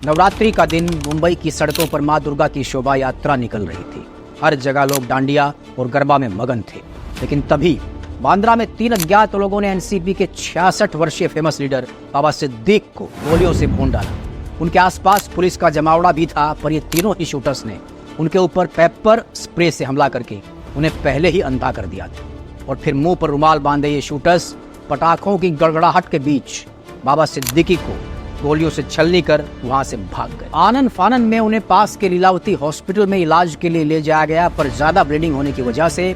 नवरात्रि का दिन मुंबई की सड़कों पर मां दुर्गा की शोभा यात्रा निकल रही थी। हर जगह लोग डांडिया और गरबा में मगन थे। लेकिन तभी बांद्रा में 3 अज्ञात लोगों ने एनसीपी के 66 वर्षीय फेमस लीडर बाबा सिद्दीक को गोलियों से भून डाला। उनके आसपास पुलिस का जमावड़ा भी था, पर ये तीनों ही शूटर्स ने उनके ऊपर पेपर स्प्रे से हमला करके उन्हें पहले ही अंधा कर दिया था। और फिर मुंह पर रुमाल बांधे ये शूटर्स पटाखों की गड़गड़ाहट के बीच बाबा सिद्दीकी को गोलियों से छलनी कर वहां से भाग गए। आनन फानन में उन्हें पास के लीलावती हॉस्पिटल में इलाज के लिए ले जाया गया, पर ज्यादा ब्लीडिंग होने की वजह से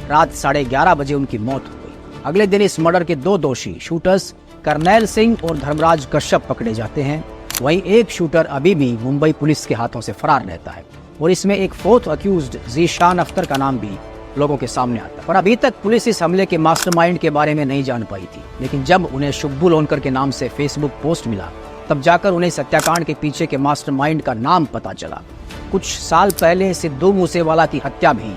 रात 11:30 बजे उनकी मौत हो गई। अगले दिन इस मर्डर के 2 दोषी शूटर्स करनैल सिंह और धर्मराज कश्यप पकड़े जाते हैं। वहीं एक शूटर अभी भी मुंबई पुलिस के हाथों से फरार रहता है और इसमें एक 4th अक्यूज्ड ज़ीशान अख्तर का नाम भी लोगों के सामने आता है। पर अभी तक पुलिस इस हमले के मास्टरमाइंड के बारे में नहीं जान पाई थी। लेकिन जब उन्हें शुब्बू लोनकर के नाम से फेसबुक पोस्ट मिला, तब जाकर उन्हें हत्याकांड के पीछे के मास्टरमाइंड का नाम पता चला। कुछ साल पहले सिद्धू मूसेवाला की हत्या भी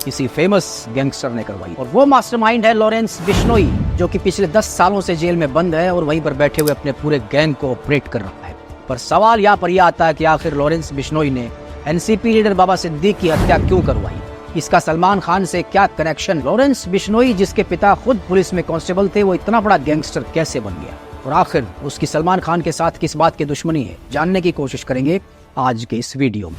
किसी फेमस गैंगस्टर ने करवाई, और वो मास्टरमाइंड है लॉरेंस बिश्नोई, जो कि पिछले 10 सालों से जेल में बंद है और वहीं पर बैठे हुए अपने पूरे गैंग को ऑपरेट कर रहा है। पर सवाल यहाँ पर यह आता है कि आखिर लॉरेंस बिश्नोई ने एनसीपी लीडर बाबा सिद्दीक की हत्या क्यों करवाई? इसका सलमान खान से क्या कनेक्शन? लॉरेंस बिश्नोई, जिसके पिता खुद पुलिस में कांस्टेबल थे, वो इतना बड़ा गैंगस्टर कैसे बन गया? और आखिर उसकी सलमान खान के साथ किस बात की दुश्मनी है, जानने की कोशिश करेंगे आज के इस वीडियो में।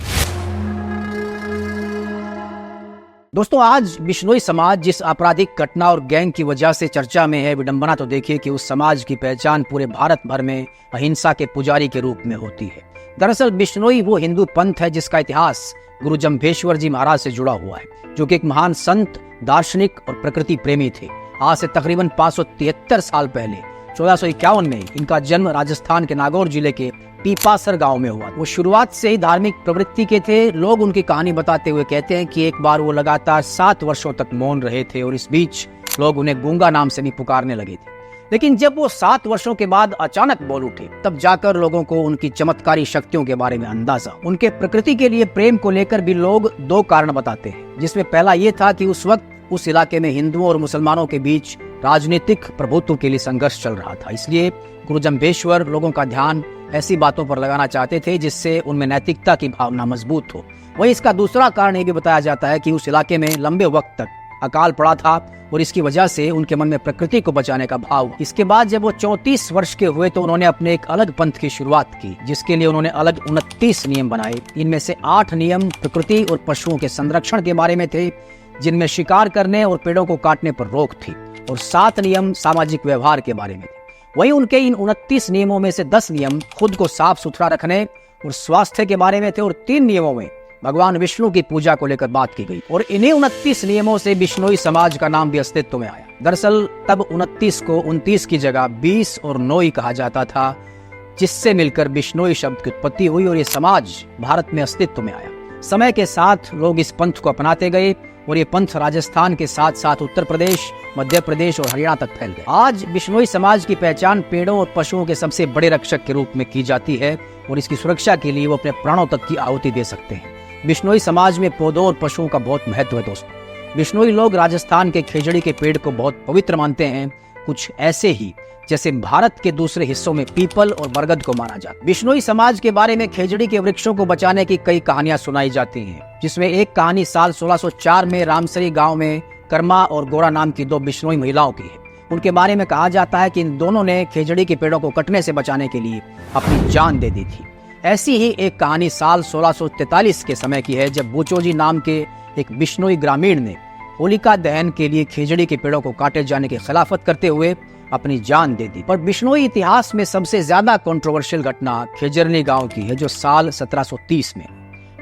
दोस्तों, आज बिश्नोई समाज जिस आपराधिक घटना और गैंग की वजह से चर्चा में है, विडंबना तो देखिए कि उस समाज की पहचान पूरे भारत भर में अहिंसा के पुजारी के रूप में होती है। दरअसल बिश्नोई वो हिंदू पंथ है जिसका इतिहास गुरु जम्भेश्वर जी महाराज से जुड़ा हुआ है, जो कि एक महान संत, दार्शनिक और प्रकृति प्रेमी थे। आज से तकरीबन 573 साल पहले 1451 में इनका जन्म राजस्थान के नागौर जिले के पीपासर गांव में हुआ। वो शुरुआत से ही धार्मिक प्रवृत्ति के थे। लोग उनकी कहानी बताते हुए कहते हैं कि एक बार वो लगातार 7 वर्षों तक मौन रहे थे और इस बीच लोग उन्हें गूंगा नाम से भी पुकारने लगे थे। लेकिन जब वो 7 वर्षों के बाद अचानक बोल उठे, तब जाकर लोगों को उनकी चमत्कारी शक्तियों के बारे में अंदाजा। उनके प्रकृति के लिए प्रेम को लेकर भी लोग 2 कारण बताते हैं, जिसमें पहला ये था कि उस वक्त उस इलाके में हिंदुओं और मुसलमानों के बीच राजनीतिक प्रभुत्व के लिए संघर्ष चल रहा था। इसलिए गुरु जम्भेश्वर लोगों का ध्यान ऐसी बातों पर लगाना चाहते थे जिससे उनमें नैतिकता की भावना मजबूत हो। वहीं इसका दूसरा कारण ये भी बताया जाता है कि उस इलाके में लंबे वक्त तक अकाल पड़ा था और इसकी वजह से उनके मन में प्रकृति को बचाने का भाव। इसके बाद जब वो 34 वर्ष के हुए तो उन्होंने अपने एक अलग पंथ की शुरुआत की, जिसके लिए उन्होंने अलग 29 नियम बनाए। इनमें से 8 नियम प्रकृति और पशुओं के संरक्षण के बारे में थे, जिनमें शिकार करने और पेड़ों को काटने पर रोक थी, और 7 नियम सामाजिक व्यवहार के बारे में थे। वहीं उनके इन 29 नियमों में से 10 नियम खुद को साफ सुथरा रखने और स्वास्थ्य के बारे में थे, और 3 नियमों में भगवान विष्णु की पूजा को लेकर बात की गई। और इन्हीं 29 नियमों से बिश्नोई समाज का नाम भी अस्तित्व में आया। दरअसल तब 29 को 29 की जगह 20 और नोई कहा जाता था, जिससे मिलकर बिश्नोई शब्द की उत्पत्ति हुई और ये समाज भारत में अस्तित्व में आया। समय के साथ लोग इस पंथ को अपनाते गए और ये पंथ राजस्थान के साथ साथ उत्तर प्रदेश, मध्य प्रदेश और हरियाणा तक फैल गए। आज बिश्नोई समाज की पहचान पेड़ों और पशुओं के सबसे बड़े रक्षक के रूप में की जाती है और इसकी सुरक्षा के लिए वो अपने प्राणों तक की आहुति दे सकते हैं। बिश्नोई समाज में पौधों और पशुओं का बहुत महत्व है। दोस्तों, बिश्नोई लोग राजस्थान के खेजड़ी के पेड़ को बहुत पवित्र मानते हैं, कुछ ऐसे ही जैसे भारत के दूसरे हिस्सों में पीपल और बरगद को माना जाता। बिश्नोई समाज के बारे में खेजड़ी के वृक्षों को बचाने की कई कहानियां सुनाई जाती हैं, जिसमें एक कहानी साल 1604 में रामसरी गांव में कर्मा और गोरा नाम की 2 बिश्नोई महिलाओं की है। उनके बारे में कहा जाता है कि इन दोनों ने खेजड़ी के पेड़ों को कटने से बचाने के लिए अपनी जान दे दी थी। ऐसी ही एक कहानी साल 1643 के समय की है, जब बूचोजी नाम के एक बिश्नोई ग्रामीण ने होलिका दहन के लिए खेजड़ी के पेड़ों को काटे जाने की खिलाफत करते हुए अपनी जान दे दी। पर बिश्नोई इतिहास में सबसे ज्यादा कंट्रोवर्शियल घटना खेजरनी गांव की है, जो साल 1730 में,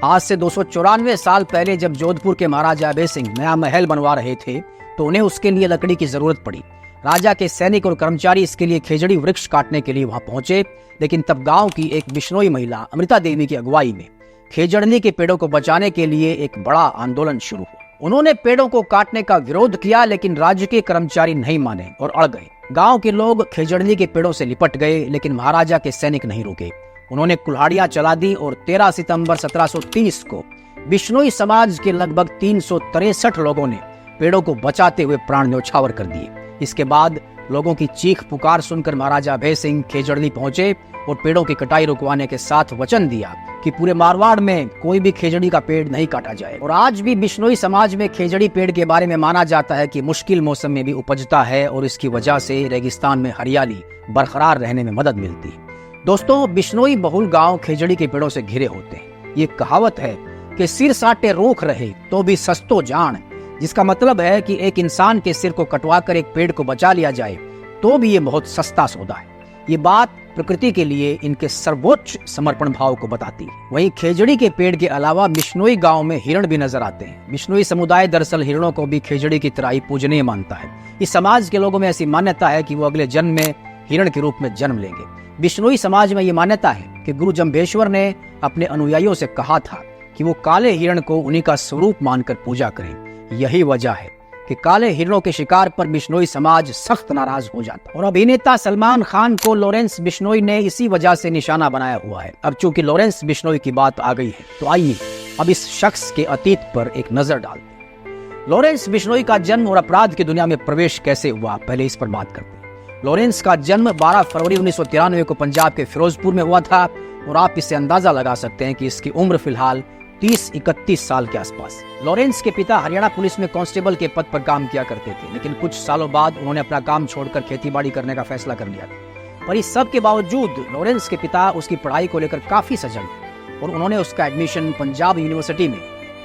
आज से 294 साल पहले, जब जोधपुर के महाराजा अभय सिंह नया महल बनवा रहे थे, तो उन्हें उसके लिए लकड़ी की जरूरत पड़ी। राजा के सैनिक और कर्मचारी इसके लिए खेजड़ी वृक्ष काटने के लिए वहां पहुंचे, लेकिन तब गांव की एक बिश्नोई महिला अमृता देवी की अगुवाई में खेजड़नी के पेड़ों को बचाने के लिए एक बड़ा आंदोलन शुरू हुआ। उन्होंने पेड़ों को काटने का विरोध किया, लेकिन राज्य के कर्मचारी नहीं माने और अड़ गए। गांव के लोग खेजड़नी के पेड़ों से लिपट गए, लेकिन महाराजा के सैनिक नहीं रुके। उन्होंने कुल्हाड़ियां चला दी और 13 सितंबर 1730 को बिश्नोई समाज के लगभग 363 लोगों ने पेड़ों को बचाते हुए प्राण न्यौछावर कर दिए। इसके बाद लोगों की चीख पुकार सुनकर महाराजा अभय सिंह खेजड़नी पहुंचे और पेड़ों की कटाई रुकवाने के साथ वचन दिया कि पूरे मारवाड़ में कोई भी खेजड़ी का पेड़ नहीं काटा जाए। और आज भी बिश्नोई समाज में खेजड़ी पेड़ के बारे में माना जाता है कि मुश्किल मौसम में भी उपजता है और इसकी वजह से रेगिस्तान में हरियाली बरकरार रहने में मदद मिलती है। दोस्तों, बिश्नोई बहुल गांव खेजड़ी के पेड़ों से घिरे होते हैं। ये कहावत है कि सिर साटे रोक रहे तो भी सस्तो जान, जिसका मतलब है कि एक इंसान के सिर को कटवाकर एक पेड़ को बचा लिया जाए तो भी ये बहुत सस्ता सौदा है। ये बात प्रकृति के लिए इनके सर्वोच्च समर्पण भाव को बताती है। वहीं खेजड़ी के पेड़ के अलावा बिश्नोई गांव में हिरण भी नजर आते हैं। बिश्नोई समुदाय दरअसल हिरणों को भी खेजड़ी की तरह ही पूजनीय मानता है। इस समाज के लोगों में ऐसी मान्यता है कि वो अगले जन्म में हिरण के रूप में जन्म लेंगे। बिश्नोई समाज में ये मान्यता है कि गुरु जम्भेश्वर ने अपने अनुयायियों से कहा था कि वो काले हिरण को उन्हीं का स्वरूप मानकर पूजा करें। यही वजह है कि काले हिरणों के शिकार पर बिश्नोई समाज सख्त नाराज हो जाता। और अभिनेता सलमान खान को लॉरेंस बिश्नोई ने इसी वजह से निशाना बनाया हुआ है। अब चूंकि लॉरेंस बिश्नोई की बात आ गई है तो आइए अब इस शख्स के अतीत पर एक नजर डालते हैं। लॉरेंस बिश्नोई का जन्म और अपराध की दुनिया में प्रवेश कैसे हुआ, पहले इस पर बात करते हैं। लॉरेंस का जन्म 12 फरवरी 1993 को पंजाब के फिरोजपुर में हुआ था और आप इससे अंदाजा लगा सकते हैं कि इसकी उम्र फिलहाल 30-31 साल के आसपास। लॉरेंस के पिता हरियाणा पुलिस में कांस्टेबल के पद पर काम किया करते थे, लेकिन कुछ सालों बाद उन्होंने अपना काम छोड़कर खेतीबाड़ी करने का फैसला कर लिया था। पर इस सब के बावजूद लॉरेंस के पिता उसकी पढ़ाई को लेकर काफी सजग और उन्होंने उसका एडमिशन पंजाब यूनिवर्सिटी में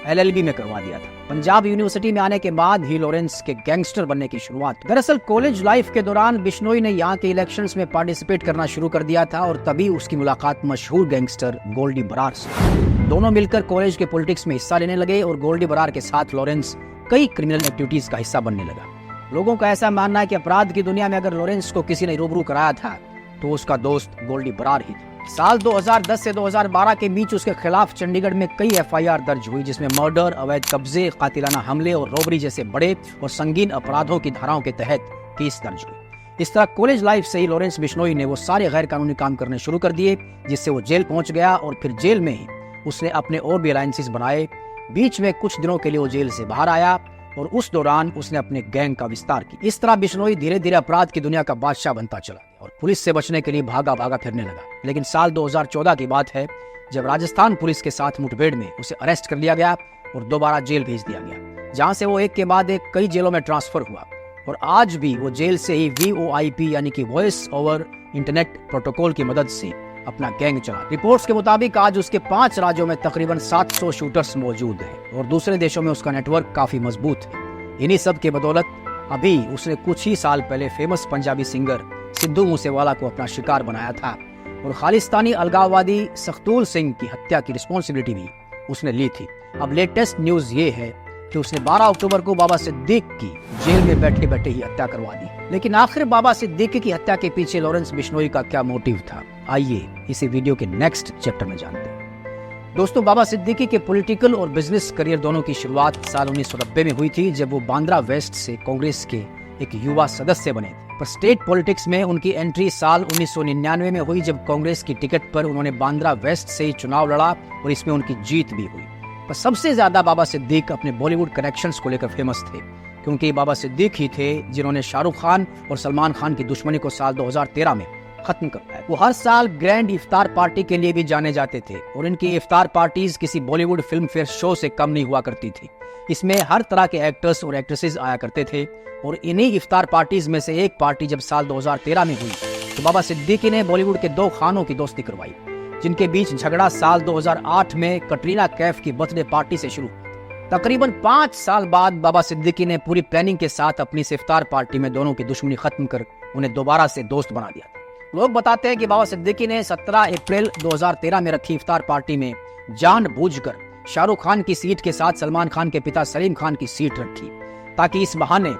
LLB में करवा दिया था। पंजाब यूनिवर्सिटी में आने के बाद ही लॉरेंस के गैंगस्टर बनने की शुरुआत। दरअसल कॉलेज लाइफ के दौरान बिश्नोई ने यहाँ के इलेक्शंस में पार्टिसिपेट करना शुरू कर दिया था और तभी उसकी मुलाकात मशहूर गैंगस्टर गोल्डी बरार से। दोनों मिलकर कॉलेज के पॉलिटिक्स में हिस्सा लेने लगे और गोल्डी बरार के साथ लॉरेंस कई क्रिमिनल एक्टिविटीज का हिस्सा बनने लगा। लोगों का ऐसा मानना है कि अपराध की दुनिया में अगर लॉरेंस को किसी ने रूबरू कराया था तो उसका दोस्त गोल्डी बरार ही था। साल 2010 से 2012 के बीच उसके खिलाफ चंडीगढ़ में कई FIR दर्ज हुई, जिसमें मर्डर, अवैध कब्जे, कातिलाना हमले और रॉबरी जैसे बड़े और संगीन अपराधों की धाराओं के तहत केस दर्ज हुए। इस तरह कॉलेज लाइफ से ही लॉरेंस बिश्नोई ने वो सारे गैर कानूनी काम करने शुरू कर दिए, जिससे वो जेल पहुंच गया और फिर जेल में ही उसने अपने और भी अलायंसेस बनाए। बीच में कुछ दिनों के लिए वो जेल से बाहर आया और उस दौरान उसने अपने गैंग का विस्तार किया। इस तरह बिश्नोई धीरे धीरे अपराध की दुनिया का बादशाह बनता चला और पुलिस से बचने के लिए भागा भागा फिरने लगा। लेकिन साल 2014 की बात है जब राजस्थान पुलिस के साथ मुठभेड़ में उसे अरेस्ट कर लिया गया और दोबारा जेल भेज दिया गया, जहां से वो एक के बाद एक कई जेलों में ट्रांसफर हुआ और आज भी वो जेल से ही VoIP यानी कि वॉइस ओवर इंटरनेट प्रोटोकॉल की मदद से अपना गैंग चला। रिपोर्ट्स के मुताबिक आज उसके 5 राज्यों में तकरीबन 700 शूटर्स मौजूद हैं और दूसरे देशों में उसका नेटवर्क काफी मजबूत है। इन्हीं सब के बदौलत अभी उसने कुछ ही साल पहले फेमस पंजाबी सिंगर सिद्धू मूसेवाला को अपना शिकार बनाया था और खालिस्तानी अलगाववादी सख्तूल सिंह की हत्या की रिस्पॉन्सिबिलिटी भी उसने ली थी। अब लेटेस्ट न्यूज ये है कि उसने 12 अक्टूबर को बाबा सिद्दीक की जेल में बैठे बैठे ही हत्या करवा दी। लेकिन आखिर बाबा सिद्दीक की हत्या के पीछे लॉरेंस बिश्नोई का क्या मोटिव था, आइए इसे वीडियो के नेक्स्ट चैप्टर में जानते हैं। दोस्तों, बाबा सिद्दीकी के पॉलिटिकल और बिजनेस करियर दोनों की शुरुआत साल 1990 में हुई थी जब वो बांद्रा वेस्ट से कांग्रेस के एक युवा सदस्य बने थे। पर स्टेट पॉलिटिक्स में उनकी एंट्री साल 1999 में हुई जब कांग्रेस की टिकट पर उन्होंने बांद्रा वेस्ट से चुनाव लड़ा और इसमें उनकी जीत भी हुई। पर सबसे ज्यादा बाबा सिद्दीक अपने बॉलीवुड कनेक्शंस को लेकर फेमस थे, क्योंकि बाबा सिद्दीक ही थे जिन्होंने शाहरुख खान और सलमान खान की दुश्मनी को साल 2013 में खत्म करवाया। वो हर साल ग्रैंड इफ्तार पार्टी के लिए भी जाने जाते थे और इनकी इफ्तार पार्टीज किसी बॉलीवुड फिल्म फेयर शो से कम नहीं हुआ करती थी। इसमें हर तरह के एक्टर्स और एक्ट्रेसेस आया करते थे और इन्हीं इफ्तार पार्टीज में से एक पार्टी जब साल 2013 में हुई तो बाबा सिद्दीकी ने बॉलीवुड के 2 खानों की दोस्ती करवाई, जिनके बीच झगड़ा साल 2008 में कटरीना कैफ की बर्थडे पार्टी से शुरू हुआ। तकरीबन 5 साल बाद बाबा सिद्दीकी ने पूरी प्लानिंग के साथ अपनी इफ्तार पार्टी में दोनों की दुश्मनी खत्म कर उन्हें दोबारा से दोस्त बना दिया। लोग बताते हैं कि बाबा सिद्दीकी ने 17 अप्रैल 2013 में रखी इफ्तार पार्टी में जानबूझकर शाहरुख खान की सीट के साथ सलमान खान के पिता सलीम खान की सीट रखी, ताकि इस बहाने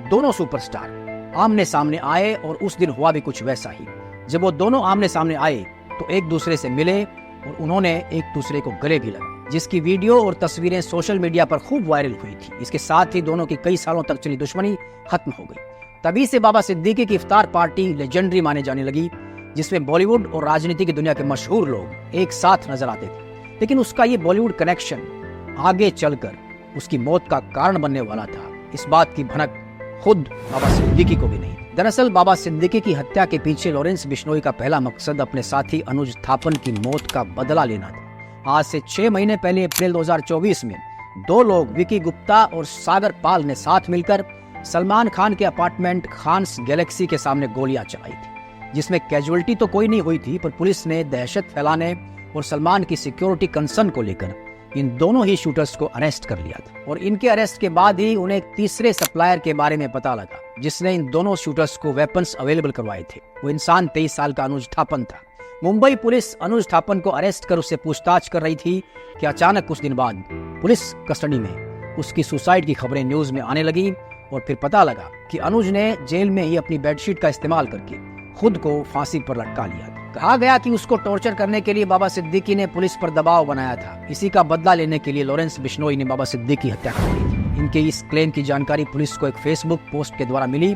दोनों सुपरस्टार आमने सामने आए। और उस दिन हुआ भी कुछ वैसा ही। जब वो दोनों आमने सामने आए तो एक दूसरे से मिले और उन्होंने एक दूसरे को गले भी लगाए, जिसकी वीडियो और तस्वीरें सोशल मीडिया पर खूब वायरल हुई थी। इसके साथ ही दोनों की कई सालों तक चली दुश्मनी खत्म हो गई। तभी से बाबा सिद्दीकी की इफ्तार पार्टी लेजेंडरी माने जाने लगी, जिसमें बॉलीवुड और राजनीति की दुनिया के मशहूर लोग एक साथ नजर आते थे। लेकिन उसका ये बॉलीवुड कनेक्शन आगे चलकर उसकी मौत का कारण बनने वाला था, इस बात की भनक खुद बाबा सिद्दीकी को भी नहीं। दरअसल बाबा सिद्दीकी की हत्या के पीछे लॉरेंस बिश्नोई का पहला मकसद अपने साथी अनुज थापन की मौत का बदला लेना था। आज से 6 महीने पहले अप्रैल 2024 में 2 लोग विकी गुप्ता और सागर पाल ने साथ मिलकर सलमान खान के अपार्टमेंट खान्स गैलेक्सी के सामने गोलियां चलाई थी, जिसमें कैजुअलिटी तो कोई नहीं हुई थी, पर पुलिस ने दहशत फैलाने और सलमान की सिक्योरिटी कंसर्न को लेकर इन दोनों ही शूटर्स को अरेस्ट कर लिया था। और इनके अरेस्ट के बाद ही उन्हें एक तीसरे सप्लायर के बारे में पता लगा जिसने इन दोनों शूटर्स को वेपन्स अवेलेबल करवाए थे। वो इंसान 23 साल का अनुज थापन था। मुंबई पुलिस अनुज थापन को अरेस्ट कर उससे पूछताछ कर रही थी कि अचानक कुछ दिन बाद पुलिस कस्टडी में उसकी सुसाइड की खबरें न्यूज में आने लगी और फिर पता लगा कि अनुज ने जेल में ही अपनी बेडशीट का इस्तेमाल करके खुद को फांसी पर लटका लिया था। कहा गया कि उसको टॉर्चर करने के लिए बाबा सिद्दीकी ने पुलिस पर दबाव बनाया था। इसी का बदला लेने के लिए लॉरेंस बिश्नोई ने बाबा सिद्दीकी की हत्या कर दी थी। इनके इस क्लेम की जानकारी पुलिस को एक फेसबुक पोस्ट के द्वारा मिली,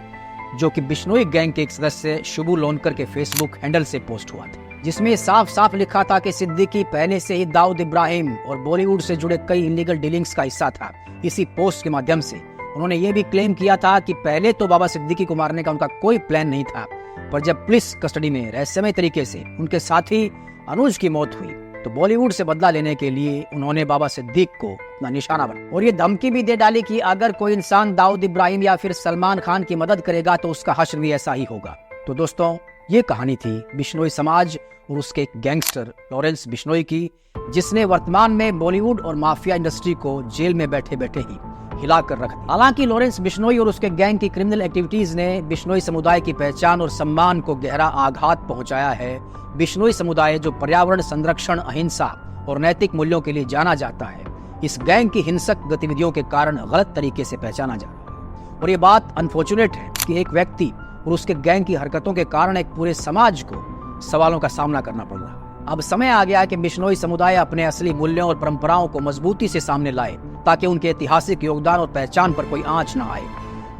जो कि बिश्नोई गैंग के एक सदस्य शुभू लोनकर के फेसबुक हैंडल से पोस्ट हुआ था, जिसमें साफ साफ लिखा था कि सिद्दीकी पहले से ही दाऊद इब्राहिम और बॉलीवुड से जुड़े कई इलीगल डीलिंग्स का हिस्सा था। इसी पोस्ट के माध्यम से उन्होंने ये भी क्लेम किया था कि पहले तो बाबा सिद्दीकी को मारने का उनका कोई प्लान नहीं था, पर जब पुलिस कस्टडी में रहस्यमय तरीके से उनके साथी अनुज की मौत हुई तो बॉलीवुड से बदला लेने के लिए उन्होंने बाबा सिद्दीक को अपना निशाना बनाया और ये धमकी भी दे डाली कि अगर कोई इंसान दाऊद इब्राहिम या फिर सलमान खान की मदद करेगा तो उसका हश्र भी ऐसा ही होगा। तो दोस्तों, ये कहानी थी बिश्नोई समाज और उसके एक गैंगस्टर लॉरेंस बिश्नोई की, जिसने वर्तमान में बॉलीवुड और माफिया इंडस्ट्री को जेल में बैठे बैठे ही हिला कर रख दिया। हालांकि लॉरेंस बिश्नोई और उसके गैंग की क्रिमिनल एक्टिविटीज ने बिश्नोई समुदाय की पहचान और सम्मान को गहरा आघात पहुंचाया है। बिश्नोई समुदाय, जो पर्यावरण संरक्षण, अहिंसा और नैतिक मूल्यों के लिए जाना जाता है, इस गैंग की हिंसक गतिविधियों के कारण गलत तरीके से पहचाना जा रहा है। और ये बात अनफॉर्चुनेट है कि एक व्यक्ति और उसके गैंग की हरकतों के कारण एक पूरे समाज को सवालों का सामना करना पड़ रहा है। अब समय आ गया कि बिश्नोई समुदाय अपने असली मूल्यों और परंपराओं को मजबूती से सामने लाए, ताकि उनके ऐतिहासिक योगदान और पहचान पर कोई आंच न आए।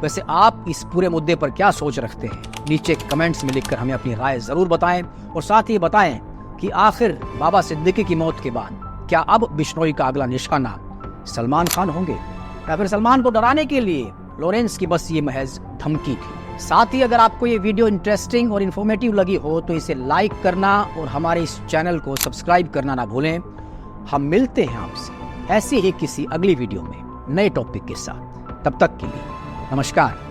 वैसे आप इस पूरे मुद्दे पर क्या सोच रखते हैं? नीचे कमेंट्स में लिखकर हमें अपनी राय जरूर बताएं और साथ ही बताएं कि आखिर बाबा सिद्दीकी की मौत के बाद क्या अब बिश्नोई का अगला निशाना सलमान खान होंगे, या फिर सलमान को डराने के लिए लॉरेंस की बस ये महज धमकी थी? साथ ही अगर आपको ये वीडियो इंटरेस्टिंग और इन्फॉर्मेटिव लगी हो तो इसे लाइक करना और हमारे इस चैनल को सब्सक्राइब करना ना भूलें। हम मिलते हैं आपसे ऐसे ही किसी अगली वीडियो में नए टॉपिक के साथ। तब तक के लिए नमस्कार।